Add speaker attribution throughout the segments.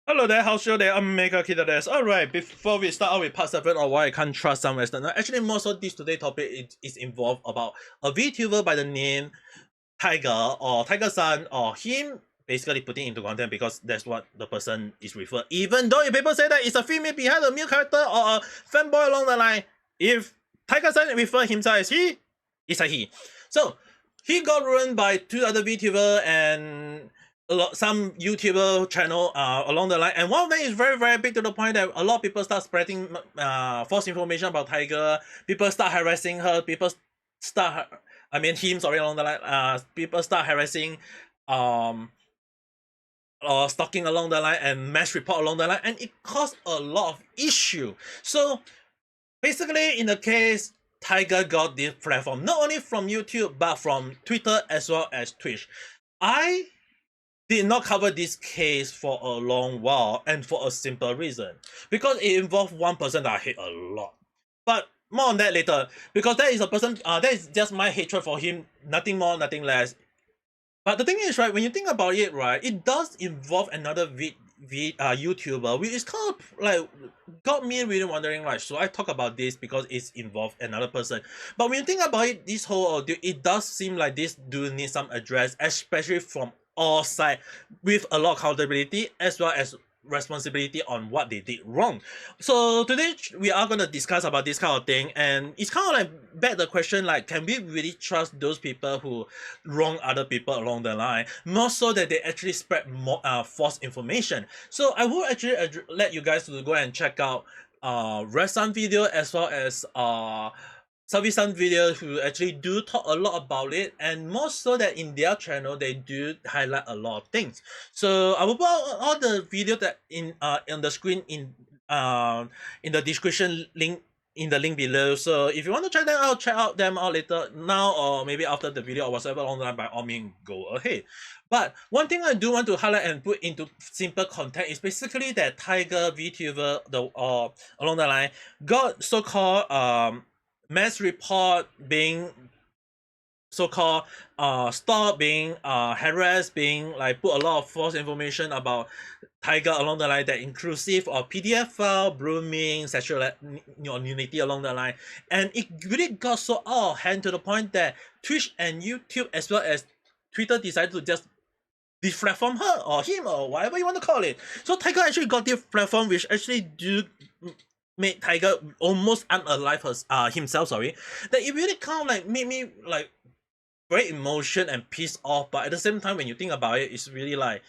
Speaker 1: Hello there, how's your day? I'm Mega Kid des. Alright, before we start out with part 7 or why I can't trust some Western, actually most of this today topic is involved about a VTuber by the name Tiger or Tiger-san or him basically putting into content because that's what the person is referred. Even though if people say that it's a female behind a male character or a fanboy along the line, if Tiger-san refer himself as he, it's a he. So he got ruined by two other VTuber and some YouTuber channel along the line, and one of them is very big to the point that a lot of people start spreading false information about Tiger. People start harassing her. People start, I mean him. Sorry, along the line. People start harassing, or stalking along the line, and mass report along the line, and it caused a lot of issue. So basically, in the case, Tiger got this platform not only from YouTube but from Twitter as well as Twitch. I did not cover this case for a long while, and for a simple reason, because it involved one person that I hate a lot. But more on that later, because that is a person, that is just my hatred for him, nothing more, nothing less. But the thing is, right, when you think about it, right, it does involve another YouTuber, which is kind of like got me really wondering, like, should I talk about this because it's involved another person? But when you think about it, this whole ordeal, it does seem like this do need some address, especially from all sides, with a lot of accountability as well as responsibility on what they did wrong. So today we are going to discuss about this kind of thing, and it's kind of like beg the question, like, can we really trust those people who wrong other people along the line, more so that they actually spread more false information? So I will actually let you guys to go and check out Resan video as well as Savisan video who actually do talk a lot about it, and more so that in their channel they do highlight a lot of things. So I will put all the video that in on the screen in the description link, in the link below. So if you want to check them out, check out them out later, now or maybe after the video or whatever along the line, by all means go ahead. But one thing I do want to highlight and put into simple context is basically that Tiger VTuber along the line got so-called mass report, being so-called stalked, being harassed, being like put a lot of false information about Tiger along the line, that inclusive of PDF file, grooming, sexual nudity along the line. And it really got so out of hand to the point that Twitch and YouTube as well as Twitter decided to just deplatform her or him or whatever you want to call it. So Tiger actually got this platform which actually do made Tiger almost unalive himself, sorry. That it really kind of like made me like very emotion and pissed off, but at the same time when you think about it, it's really like,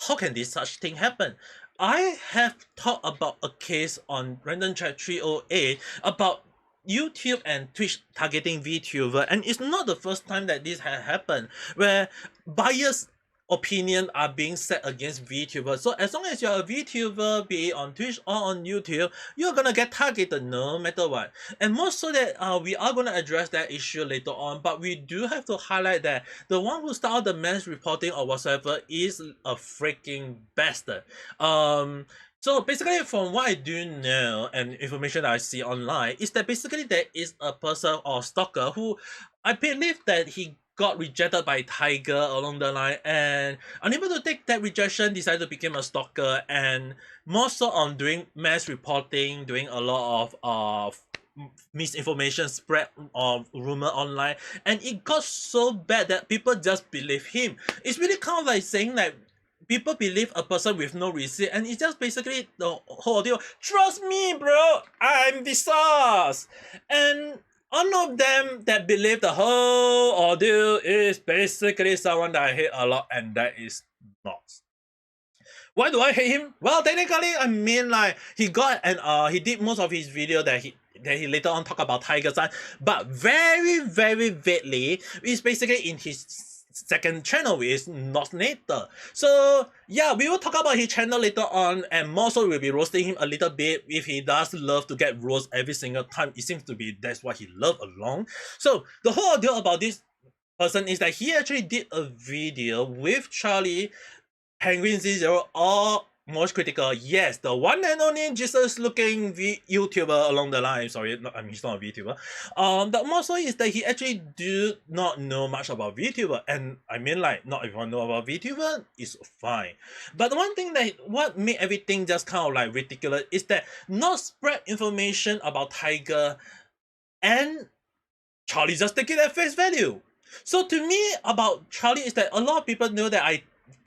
Speaker 1: how can this such thing happen? I have talked about a case on Random Chat 308 about YouTube and Twitch targeting VTuber, and it's not the first time that this has happened, where biased opinion are being set against VTubers. So as long as you're a VTuber, be it on Twitch or on YouTube, you're gonna get targeted no matter what. And more so that we are gonna address that issue later on, but we do have to highlight that the one who started the mass reporting or whatsoever is a freaking bastard. So basically, from what I do know and information that I see online, is that basically there is a person or stalker who I believe that he got rejected by Tiger along the line, and unable to take that rejection, decided to become a stalker, and more so on doing mass reporting, doing a lot of misinformation spread or rumor online, and it got so bad that people just believe him. It's really kind of like saying that people believe a person with no receipt, and it's just basically the whole deal. Trust me, bro, I'm the sauce. And all of them that believe the whole ordeal is basically someone that I hate a lot, and that is not. Why do I hate him? Well, technically, I mean, like, he got and he did most of his video that he later on talk about Tiger-san, but very vaguely. It's basically in his second channel, which is not later. So yeah, we will talk about his channel later on, and more so we'll be roasting him a little bit. If he does love to get roast every single time, it seems to be that's what he loved along. So the whole deal about this person is that he actually did a video with Charlie, Penguin Z0, or most critical, yes, the one and only Jesus looking YouTuber along the line. Sorry, I mean, he's not a VTuber. The more so is that he actually do not know much about VTuber, and I mean, like, not everyone know about VTuber is fine. But the one thing that what made everything just kind of like ridiculous is that not spread information about Tiger, and Charlie just take it at face value. So to me, about Charlie is that a lot of people know that I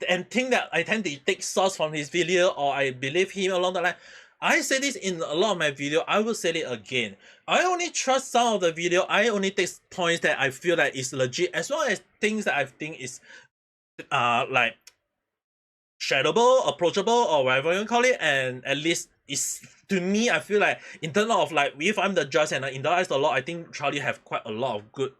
Speaker 1: and think that I tend to take source from his video or I believe him along the line. I say this in a lot of my video. I will say it again. I only trust some of the video. I only take points that I feel that is legit, as well as things that I think is like shareable, approachable, or whatever you call it, and at least it's to me, I feel like in terms of like if I'm the judge and I analyze a lot, I think Charlie have quite a lot of good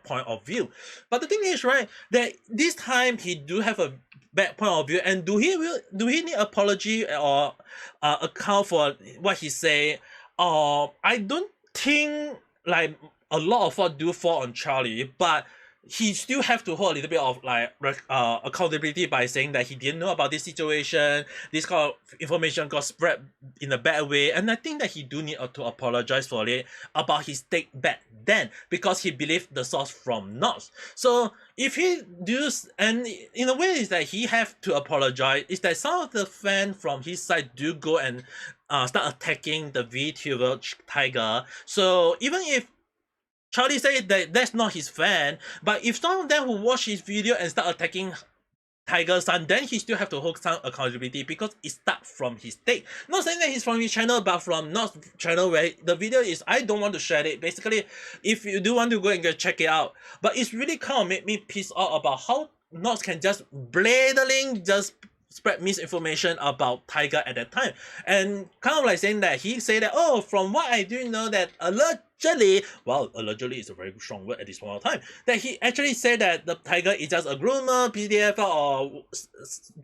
Speaker 1: point of view. But the thing is, right, that this time he do have a bad point of view, and do he need apology or account for what he say? I don't think like a lot of what do fall on Charlie, but he still have to hold a little bit of like accountability by saying that he didn't know about this situation, this kind of information got spread in a bad way, and I think that he do need to apologize for it about his take back then because he believed the source from North. So if he does, and in a way is that he have to apologize, is that some of the fans from his side do go and start attacking the VTuber Tiger. So even if Charlie said that that's not his fan, but if some of them who watch his video and start attacking Tiger's son, then he still have to hold some accountability because it starts from his take. Not saying that he's from his channel, but from North's channel where the video is, I don't want to share it. Basically, if you do want to go and go check it out. But it's really kind of made me pissed off about how North can just blatantly just spread misinformation about Tiger at that time. And kind of like saying that he said that, oh, from what I do know that allegedly, well, allegedly is a very strong word at this point of time, that he actually said that the Tiger is just a groomer, PDF, or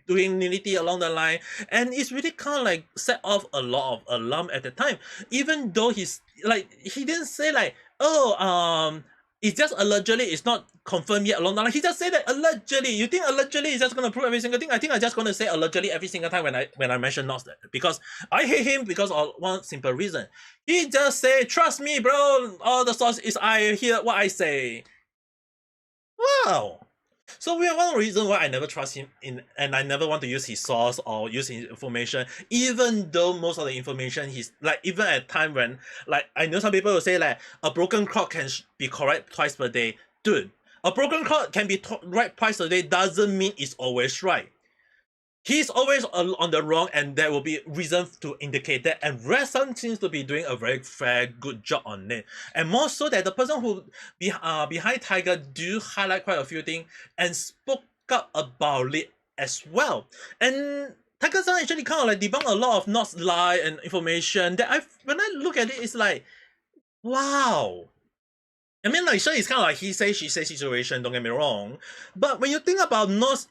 Speaker 1: doing nudity along the line. And it's really kind of like set off a lot of alarm at the time. Even though he's like, he didn't say like, oh, it's just allegedly, it's not confirmed yet along the line. He just said that allegedly. You think allegedly is just gonna prove every single thing? I think I'm just gonna say allegedly every single time when I mention Knox, because I hate him because of one simple reason. He just say, trust me, bro, all the source is I hear what I say. Wow. So we have one reason why I never trust him in, and I never want to use his source or use his information, even though most of the information he's like, even at time when like I know some people will say like a broken clock can be correct twice per day. Dude, a broken clock can be right twice a day doesn't mean it's always right. He's always on the wrong, and there will be reasons to indicate that. And Redson seems to be doing a very fair, good job on it. And more so that the person who behind Tiger do highlight quite a few things and spoke up about it as well. And Tiger-san actually kind of like debunk a lot of not lie and information that when I look at it, it's like, wow. I mean, like, sure, it's kind of like he say, she say situation, don't get me wrong. But when you think about North's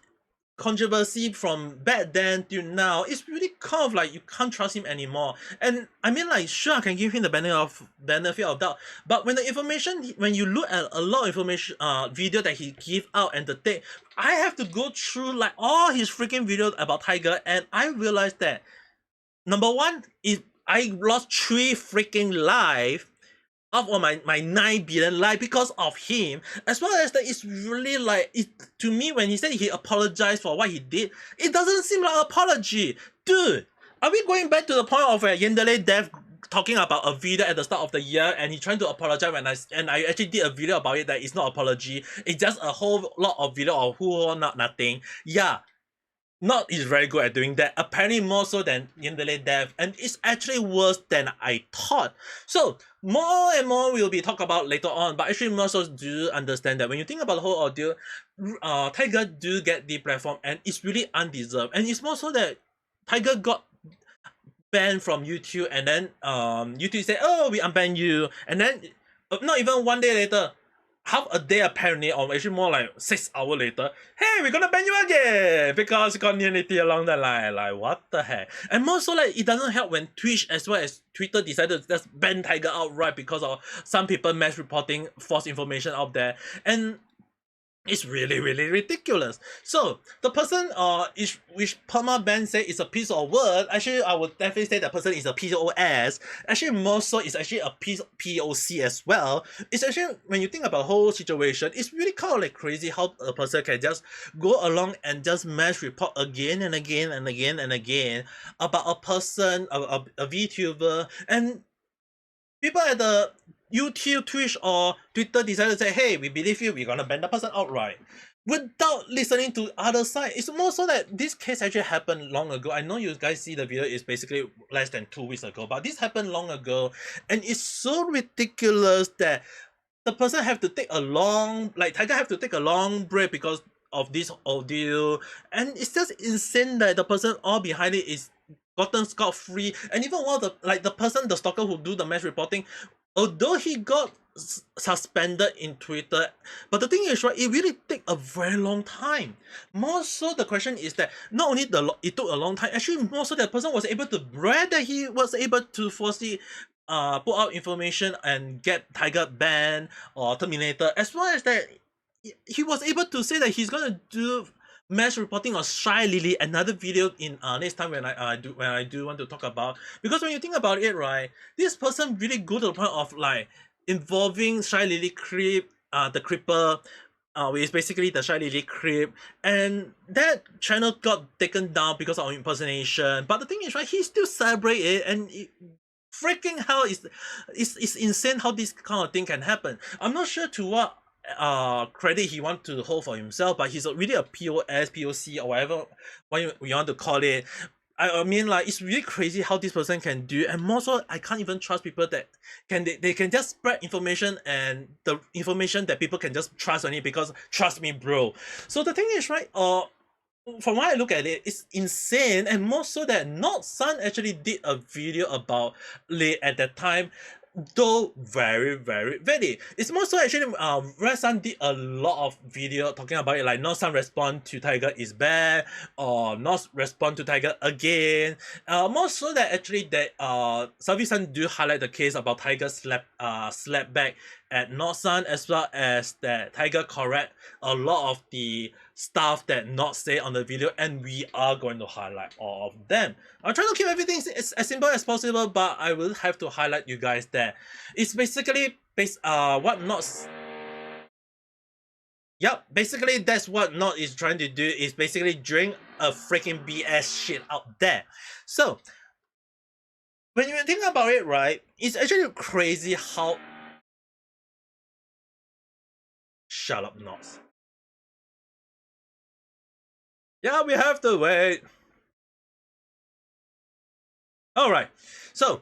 Speaker 1: controversy from back then till now, it's really kind of like you can't trust him anymore. And I mean, like, sure, I can give him the benefit of doubt, but when the information, when you look at a lot of information video that he give out and the thing, I have to go through like all his freaking videos about Tiger, and I realized that number one is I lost 3 freaking lives of my 9 billion life because of him, as well as that it's really like, it to me when he said he apologized for what he did, it doesn't seem like an apology. Dude, are we going back to the point of Yandere Dev talking about a video at the start of the year and he trying to apologize when I actually did a video about it that it's not apology, it's just a whole lot of video of who or not nothing. Yeah, Not is very good at doing that, apparently more so than Yandere Dev, and it's actually worse than I thought. So more and more will be talked about later on, but actually more so do understand that when you think about the whole audio, Tiger do get the platform and it's really undeserved, and it's more so that Tiger got banned from YouTube, and then YouTube said, oh, we unban you, and then not even 1 day later, half a day apparently, or actually more like 6 hours later, hey, we're gonna ban you again because you got nudity along the line. Like, what the heck? And more so, like, it doesn't help when Twitch as well as Twitter decided to just ban Tiger outright because of some people mass reporting false information out there. And It's really, really ridiculous. So the person is which Perma Ben say is a piece of word. Actually, I would definitely say that person is a POS. Actually, more so is actually a piece POC as well. It's actually when you think about the whole situation, it's really kind of like crazy how a person can just go along and just mass report again and again and again and again about a person, a VTuber, and people at the YouTube, Twitch, or Twitter decided to say, hey, we believe you, we're gonna ban the person outright. Without listening to other side. It's more so that this case actually happened long ago. I know you guys see the video is basically less than 2 weeks ago, but this happened long ago, and it's so ridiculous that the person have to take a long, like Taiga have to take a long break because of this audio, and it's just insane that the person all behind it is gotten scot-free. And even one of the person, the stalker who do the mass reporting, although he got suspended in Twitter, but the thing is, right, it really take a very long time. More so, the question is that not only it took a long time, actually more so that person was able to brag that he was able to foresee put out information and get Tiger banned or terminated, as well as that he was able to say that he's gonna do mass reporting of Shy Lily, another video in next time when I do want to talk about. Because when you think about it, right, this person really go to the point of like involving Shy Lily creep, the creeper, which is basically the Shy Lily creep, and that channel got taken down because of impersonation. But the thing is, right, he still celebrate it, and freaking hell is insane how this kind of thing can happen. I'm not sure to what credit he want to hold for himself, but he's really a POS, POC, or whatever we want to call it. I mean, like, it's really crazy how this person can do, and more so, I can't even trust people that they can just spread information, and the information that people can just trust on it, because trust me, bro. So the thing is, right, from what I look at it, it's insane, and more so that Not Sun actually did a video about Lei at that time, though very, very very. It's more so actually Red Sun did a lot of video talking about it, like Not Sun respond to Tiger is bad, or not respond to Tiger again. More so that actually that Savi Sun do highlight the case about Tiger slap back at Not Sun, as well as that Tiger correct a lot of the stuff that not say on the video, and we are going to highlight all of them. I'll try to keep everything as simple as possible, but I will have to highlight you guys that it's basically what Not. Yep, basically that's what Not is trying to do, is basically drink a freaking BS shit out there. So when you think about it, right, it's actually crazy how. Shut up, Not. Yeah, we have to wait. All right, so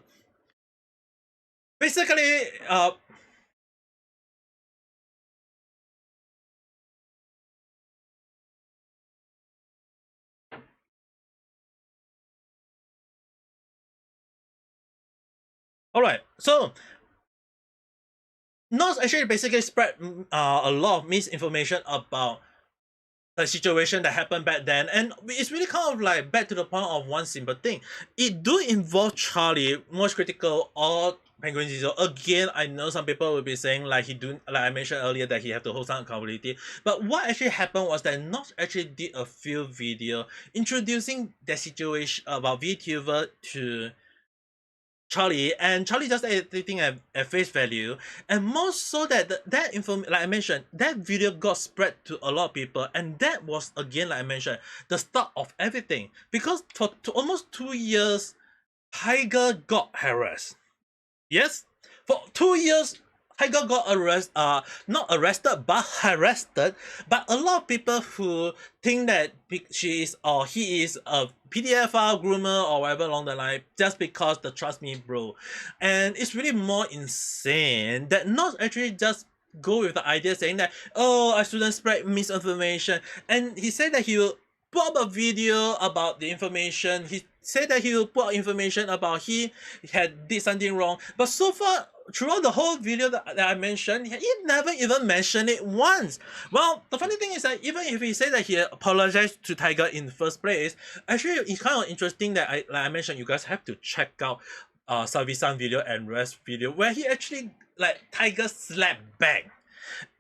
Speaker 1: basically, all right, so Nos actually basically spread a lot of misinformation about the situation that happened back then, and it's really kind of like back to the point of one simple thing. It do involve Charlie, most critical, or Penguin Zero. Again, I know some people will be saying like he do, like I mentioned earlier, that he have to hold some accountability. But what actually happened was that Nos actually did a few video introducing the situation about VTuber to Charlie, and Charlie just everything at face value, and more so that that info, like I mentioned, that video got spread to a lot of people, and that was again, like I mentioned, the start of everything. Because for almost 2 years, Tiger got harassed. Yes, for 2 years, Tiger got not arrested but harassed. But a lot of people who think that she is or he is a PDFR groomer or whatever along the line, just because the trust me, bro. And it's really more insane that not actually just go with the idea saying that, oh, I shouldn't spread misinformation. And he said that he will put up a video about the information. He said that he will put out information about he had did something wrong. But so far, throughout the whole video that I mentioned, he never even mentioned it once. Well, the funny thing is that even if he said that he apologized to Tiger in the first place, actually it's kind of interesting that like I mentioned, you guys have to check out Savi-san video and Rest video, where he actually like Tiger slapped back.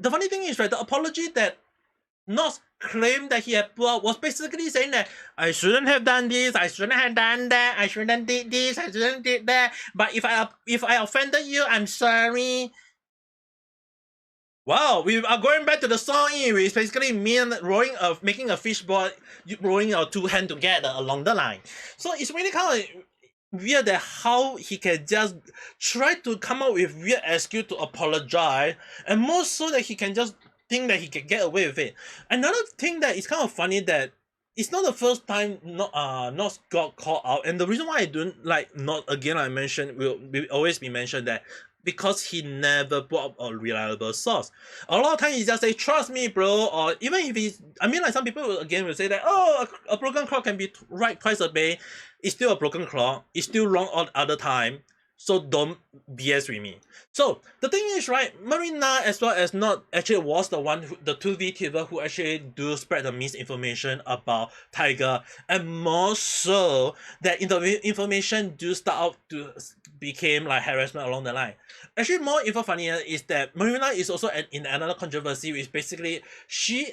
Speaker 1: The funny thing is, right, the apology that North's claim that he had pulled out was basically saying that I shouldn't have done this, I shouldn't have done that, I shouldn't did this, I shouldn't did that. But if I offended you, I'm sorry. Wow, we are going back to the song, which basically mean making a fishbowl, rolling your two hands together along the line. So it's really kind of weird that how he can just try to come up with weird excuse to apologize, and more so that he can just think that he can get away with it. Another thing that is kind of funny that it's not the first time not got called out, and the reason why I don't like not again I mentioned will always be mentioned that because he never brought up a reliable source. A lot of times he just say, trust me, bro, or even if he's, I mean, like some people again will say that, oh, a broken clock can be right twice a day. It's still a broken clock. It's still wrong all other time. So don't BS with me. So the thing is, right, Marina as well as not actually was the one, the two Vtuber who actually do spread the misinformation about Taiga, and more so that information do start out to became like harassment along the line. Actually, more even funnier is that Marina is also in another controversy, which basically she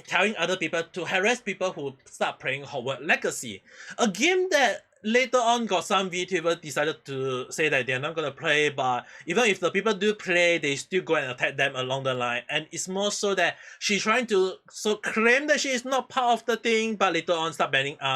Speaker 1: telling other people to harass people who start playing Hogwarts Legacy, a game that later on got some VTubers decided to say that they're not gonna play, but even if the people do play, they still go and attack them along the line. And it's more so that she's trying to claim that she is not part of the thing, but later on start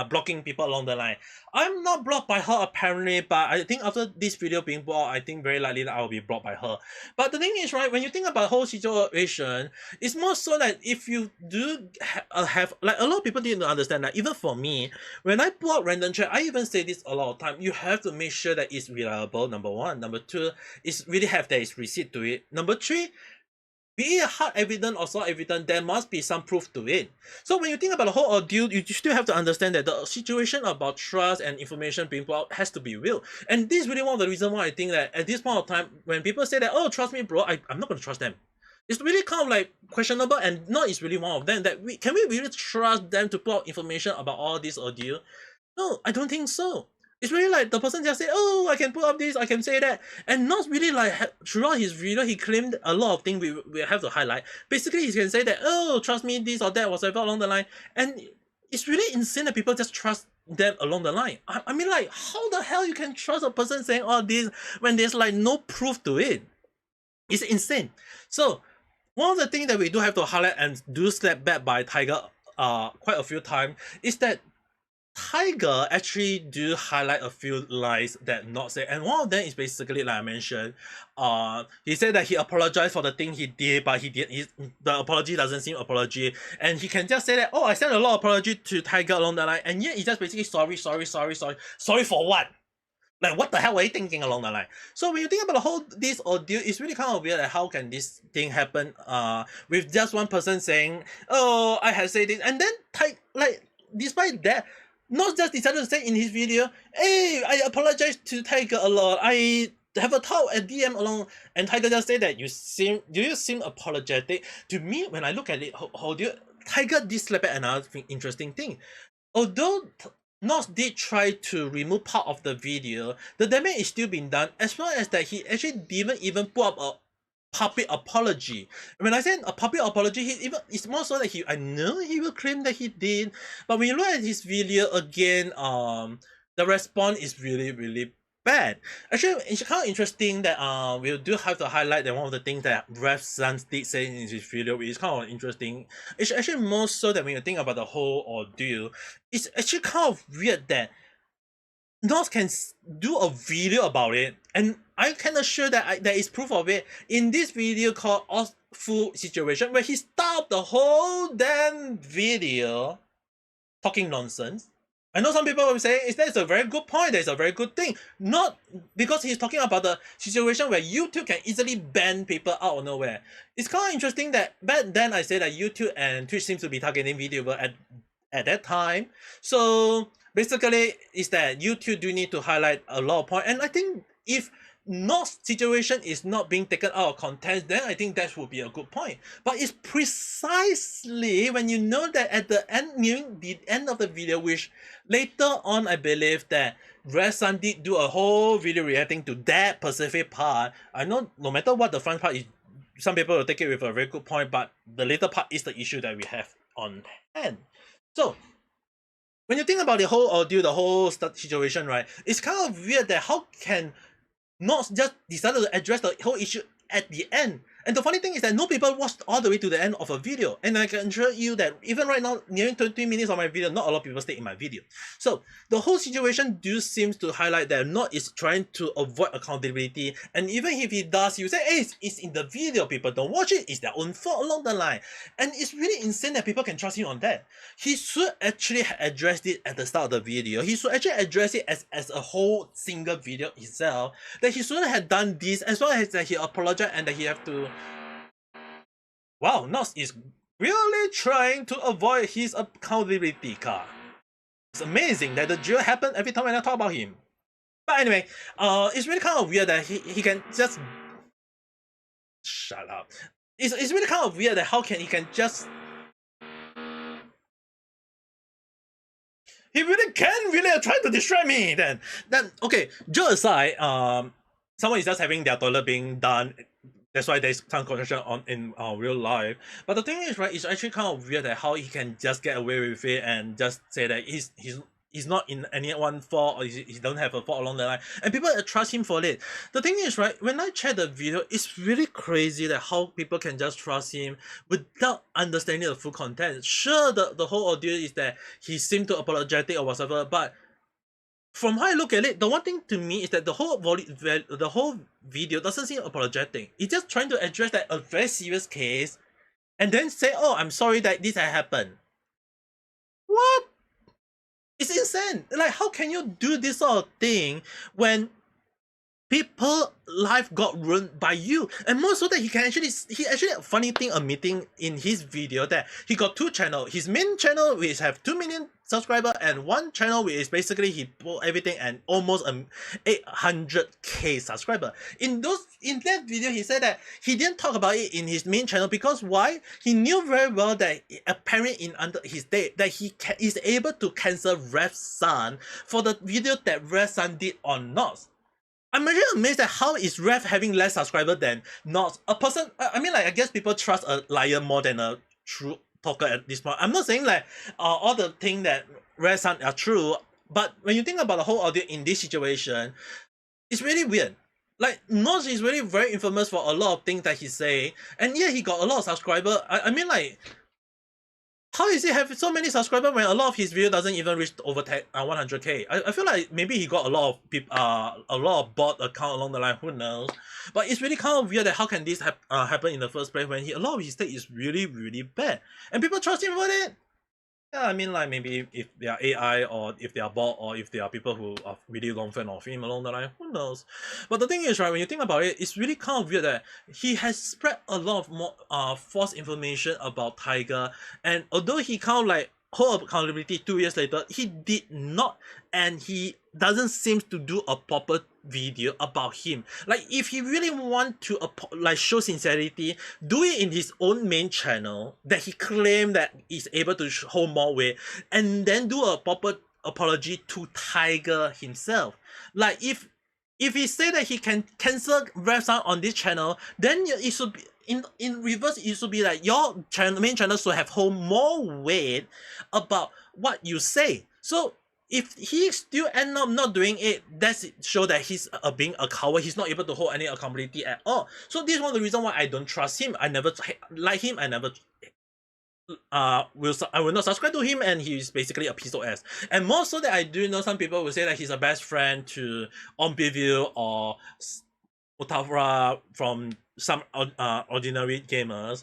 Speaker 1: blocking people along the line. I'm not blocked by her apparently, but I think after this video being blocked, I think very likely that I will be blocked by her. But the thing is, right, when you think about the whole situation, it's more so that if you do have like a lot of people need to understand that even for me, when I pull out random chat, I even say this a lot of time. You have to make sure that it's reliable. Number one. Number two, it's really have there is receipt to it. Number three, be it hard evidence or soft evidence, there must be some proof to it. So when you think about the whole ordeal, you still have to understand that the situation about trust and information being brought out has to be real. And this is really one of the reasons why I think that at this point of time, when people say that, oh, trust me, bro, I'm not going to trust them. It's really kind of like questionable, and not is really one of them. That can we really trust them to put out information about all this ordeal? No, I don't think so. It's really like the person just say, oh, I can put up this, I can say that, and not really like throughout his video he claimed a lot of things we have to highlight. Basically he can say that, oh, trust me, this or that, whatever along the line, and it's really insane that people just trust them along the line. I mean, like, how the hell you can trust a person saying all this when there's like no proof to it? It's insane. So one of the things that we do have to highlight and do slap back by Taiga quite a few times is that Taiga actually do highlight a few lies that not say, and one of them is basically like I mentioned, he said that he apologized for the thing he did, but the apology doesn't seem apology, and he can just say that, oh, I sent a lot of apology to Taiga along the line, and yet he just basically sorry for what? Like, what the hell were you thinking along the line? So when you think about the whole this ordeal, it's really kind of weird that how can this thing happen with just one person saying, oh, I have said this, and then despite that, not just decided to say in his video, hey, I apologize to Tiger a lot. I have a talk at DM along, and Tiger just said that you seem apologetic. To me, when I look at it, Tiger did slap at another interesting thing. Although Nos did try to remove part of the video, the damage is still being done, as well as that he actually didn't even put up a public apology. When I say a public apology, it's more so that I know he will claim that he did, but when you look at his video again, the response is really bad. Actually, it's kind of interesting that we do have to highlight that one of the things that Ref Sans did say in his video, which is kind of interesting. It's actually more so that when you think about the whole ordeal, it's actually kind of weird that Nos can do a video about it, and I can assure that there is proof of it in this video called Awful Situation, where he stopped the whole damn video talking nonsense. I know some people will say, that's a very good point, that's a very good thing. Not because he's talking about the situation where YouTube can easily ban people out of nowhere. It's kind of interesting that back then I said that YouTube and Twitch seems to be targeting video at that time. So basically, is that YouTube do need to highlight a lot of points. And I think if North's situation is not being taken out of context, then I think that would be a good point. But it's precisely when you know that at the end, nearing the end of the video, which later on I believe that Red Sun did do a whole video reacting to that specific part. I know no matter what the front part is, some people will take it with a very good point, but the later part is the issue that we have. on hand. So when you think about the whole ordeal, the whole situation, right, it's kind of weird that how can not just decided to address the whole issue at the end. And the funny thing is that no people watched all the way to the end of a video. And I can assure you that even right now, nearing 20 minutes of my video, not a lot of people stay in my video. So the whole situation do seems to highlight that Not is trying to avoid accountability. And even if he does, you say, hey, it's in the video, people don't watch it, it's their own fault along the line. And it's really insane that people can trust him on that. He should actually have addressed it at the start of the video. He should actually address it as a whole single video itself. That he shouldn't have done this, as well as that he apologized and that he have to. Wow, Nos is really trying to avoid his accountability card. It's amazing that the drill happen every time when I talk about him. But anyway, it's really kind of weird that he can just shut up. It's really kind of weird that how can he can just. He really can really try to destroy me. Then okay. Joke aside, someone is just having their toilet being done. That's why there's some construction on in real life. But the thing is, right, it's actually kind of weird that how he can just get away with it and just say that he's not in anyone's fault or he don't have a fault along the line, and people trust him for it. The thing is, right, when I check the video, it's really crazy that how people can just trust him without understanding the full content. Sure, the whole audio is that he seemed to apologetic or whatever, but from how I look at it, the one thing to me is that the whole video doesn't seem apologetic. It's just trying to address that a very serious case and then say, oh, I'm sorry that this had happened. What? It's insane. Like, how can you do this sort of thing when people life got ruined by you? And more so that he actually funny thing admitting in his video that he got two channels. His main channel which have 2 million subscribers and one channel which is basically he pulled everything and almost 800k subscriber. In that video he said that he didn't talk about it in his main channel because why? He knew very well that apparently in under his day that he is able to cancel Ref's son for the video that Ref's son did on Nos. I'm really amazed at how is Ref having less subscribers than not a person. I mean, like, I guess people trust a liar more than a true talker at this point. I'm not saying like all the things that Ref sound are true, but when you think about the whole audio in this situation, it's really weird. Like, Nos is really very infamous for a lot of things that he say, and yeah, he got a lot of subscribers. I mean, like, how is he have so many subscribers when a lot of his video doesn't even reach over 100k? I feel like maybe he got a lot of people, a lot of bot account along the line. Who knows? But it's really kind of weird that how can this happen in the first place when a lot of his take is really really bad and people trust him for it. Yeah, I mean, like, maybe if they are AI or if they are bot or if they are people who are really long fan of him along the line, who knows? But the thing is, right, when you think about it, it's really kind of weird that he has spread a lot of more false information about Taiga, and although he kind of like hold accountability 2 years later, he did not, and he doesn't seem to do a proper video about him. Like, if he really want to like show sincerity, do it in his own main channel that he claimed that is able to hold more weight, and then do a proper apology to Taiga himself. Like, if he say that he can cancel rap sound on this channel, then it should be in reverse. It should be like your main channel should have hold more weight about what you say. So if he still end up not doing it, that's show that he's being a coward. He's not able to hold any accountability at all. So this is one of the reasons why I don't trust him. I never like him. I never I will not subscribe to him, and he's basically a piece of ass. And more so that I do know some people will say that he's a best friend to Onbiview or Otavra from some ordinary gamers.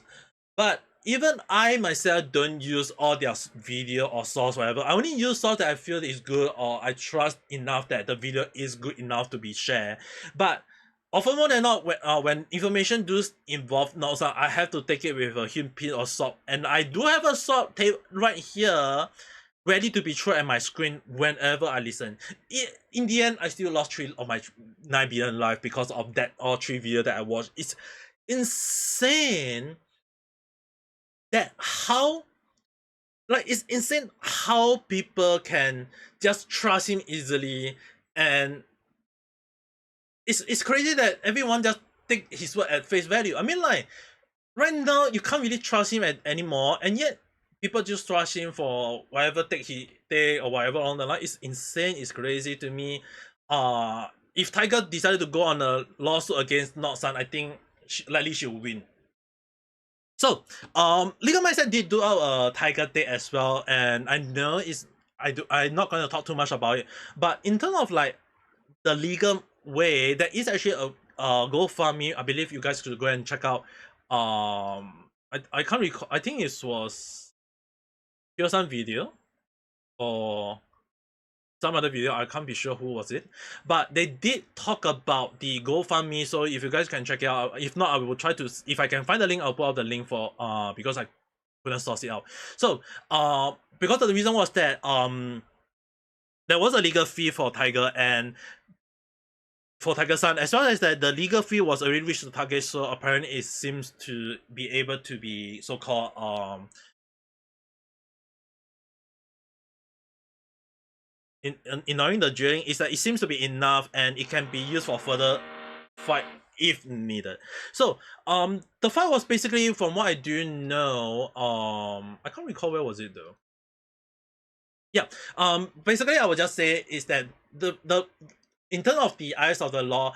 Speaker 1: But even I myself don't use all their video or source, whatever. I only use source that I feel is good or I trust enough that the video is good enough to be shared. But often more than not, when information does involve Nosa, I have to take it with a huge pinch of salt. And I do have a salt tape right here, ready to be thrown at my screen whenever I listen. In the end, I still lost 3 of my 9 billion life because of that all 3 videos that I watched. It's insane that how, like, it's insane how people can just trust him easily, and it's crazy that everyone just take his word at face value. I mean, like, right now you can't really trust him anymore, and yet people just trash him for whatever take he take or whatever along the line. It's insane. It's crazy to me. If Tiger decided to go on a lawsuit against Not Sun, I think likely she will win. So, Legal Mindset did do out a Tiger date as well, and I know I'm not going to talk too much about it, but in terms of like the legal way, there is actually a GoFundMe. I believe you guys should go and check out. I can't recall. I think it was some video or some other video. I can't be sure who was it, but they did talk about the GoFundMe. So if you guys can check it out, if not, I will try to. If I can find the link, I'll put out the link for because I couldn't source it out. So because of the reason was that there was a legal fee for Tiger and for Tiger-san, as well as that the legal fee was already reached the target, so apparently it seems to be able to be so-called ignoring the drilling is that it seems to be enough and it can be used for further fight if needed. So the fight was basically, from what I do know, I can't recall where was it though. Yeah, basically I would just say is that the in terms of the eyes of the law,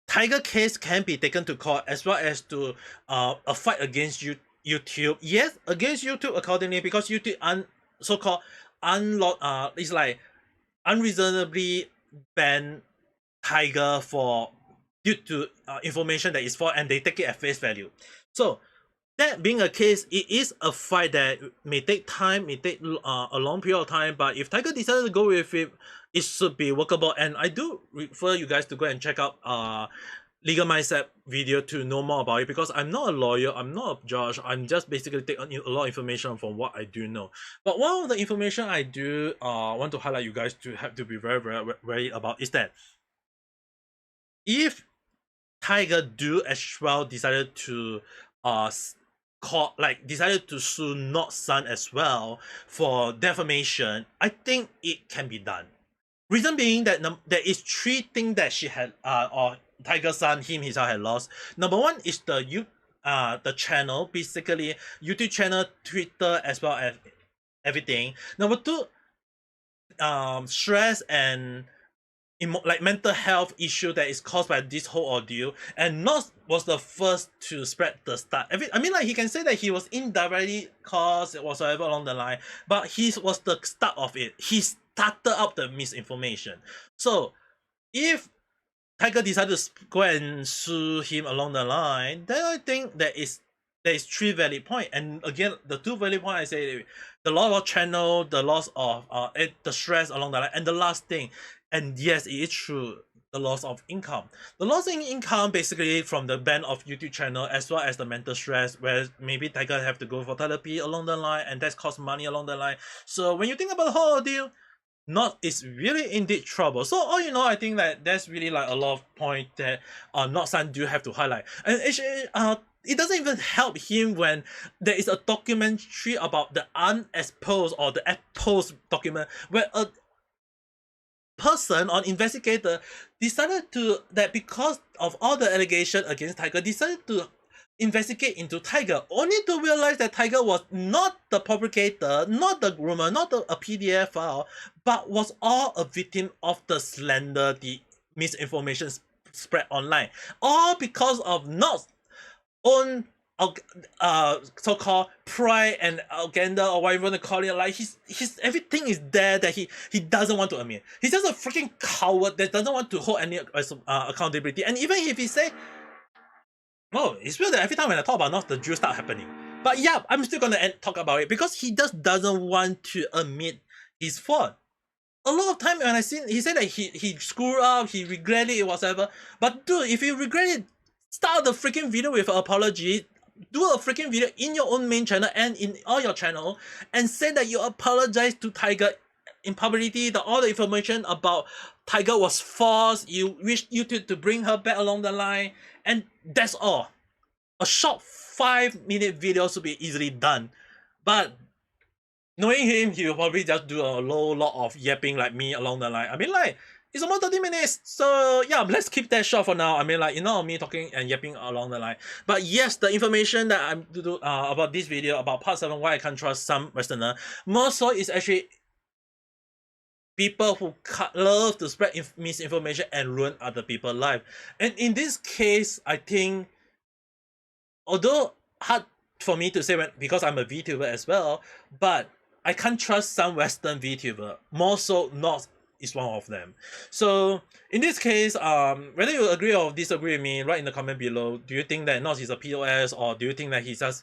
Speaker 1: Tiger case can be taken to court as well as to a fight against YouTube. Yes, against YouTube accordingly, because YouTube so-called is like unreasonably ban Tiger for due to information that is false, and they take it at face value. So that being a case, it is a fight that may take time, may take a long period of time, but if Tiger decided to go with it, it should be workable. And I do refer you guys to go and check out Legal Mindset video to know more about it, because I'm not a lawyer, I'm not a judge, I'm just basically taking a lot of information from what I do know. But one of the information I do want to highlight you guys to have to be very, very, very about is that if Tiger do as well decided to decided to sue Not Sun as well for defamation, I think it can be done. Reason being that there is 3 things that she had or Tiger-san himself had lost. Number 1 is the channel, basically YouTube channel, Twitter, as well as everything. Number 2, stress and mental health issue that is caused by this whole ordeal, and Not was the first to spread the start. I mean, like, he can say that he was indirectly caused whatsoever along the line, but he was the start of it. He started up the misinformation. So if Tiger decided to go and sue him along the line, then I think there is 3 valid points. And again, the 2 valid points I say, the loss of channel, the loss of the stress along the line, and the last thing, and yes, it is true, the loss of income. The loss in income basically from the ban of YouTube channel, as well as the mental stress, where maybe Tiger have to go for therapy along the line, and that's cost money along the line. So when you think about the whole ordeal, Not is really indeed trouble. So all you know, I think that there's really like a lot of points that Not-san do have to highlight. And actually, it doesn't even help him when there is a documentary about the unexposed or the exposed document, where a person or investigator decided to, that because of all the allegation against Tiger, decided to investigate into Tiger, only to realize that Tiger was not the publicator, not the groomer, not a PDF file, but was all a victim of the slander, the misinformation spread online, all because of Not's own so-called pride and agenda, or whatever you want to call it. Like, his everything is there that he doesn't want to admit. He's just a freaking coward that doesn't want to hold any accountability. And even if he say, oh, it's weird that every time when I talk about Not, the drill start happening. But yeah, I'm still gonna talk about it, because he just doesn't want to admit his fault. A lot of time when I see, he said that he screwed up, he regretted it, whatever. But dude, if you regret it, start the freaking video with an apology. Do a freaking video in your own main channel and in all your channel, and say that you apologize to Tiger in publicity, that all the information about Tiger was false, you wish YouTube to bring her back along the line, and that's all. A short 5-minute video should be easily done. But knowing him, he will probably just do a low lot of yapping like me along the line. I mean, like, it's almost 30 minutes. So yeah, let's keep that short for now. I mean, like, you know, me talking and yapping along the line. But yes, the information that I'm to do about this video about part 7, why I can't trust some Westerner, more so is actually people who love to spread misinformation and ruin other people's life. And in this case, I think, although hard for me to say because I'm a VTuber as well, but I can't trust some Western VTuber. More so, not is one of them. So in this case, whether you agree or disagree with me, write in the comment below. Do you think that Nos is a POS, or do you think that he's just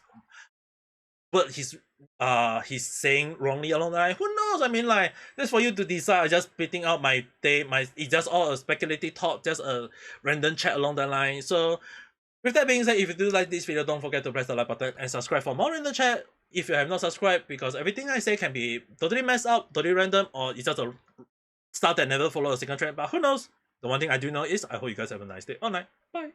Speaker 1: but he's saying wrongly along the line? Who knows? I mean, like, that's for you to decide. I just spitting out my day, it's just all a speculative thought, just a random chat along the line. So with that being said, if you do like this video, don't forget to press the like button and subscribe for more in the chat if you have not subscribed, because everything I say can be totally messed up, totally random, or it's just a start that never follow a second trend. But who knows? The one thing I do know is I hope you guys have a nice day or night. Bye.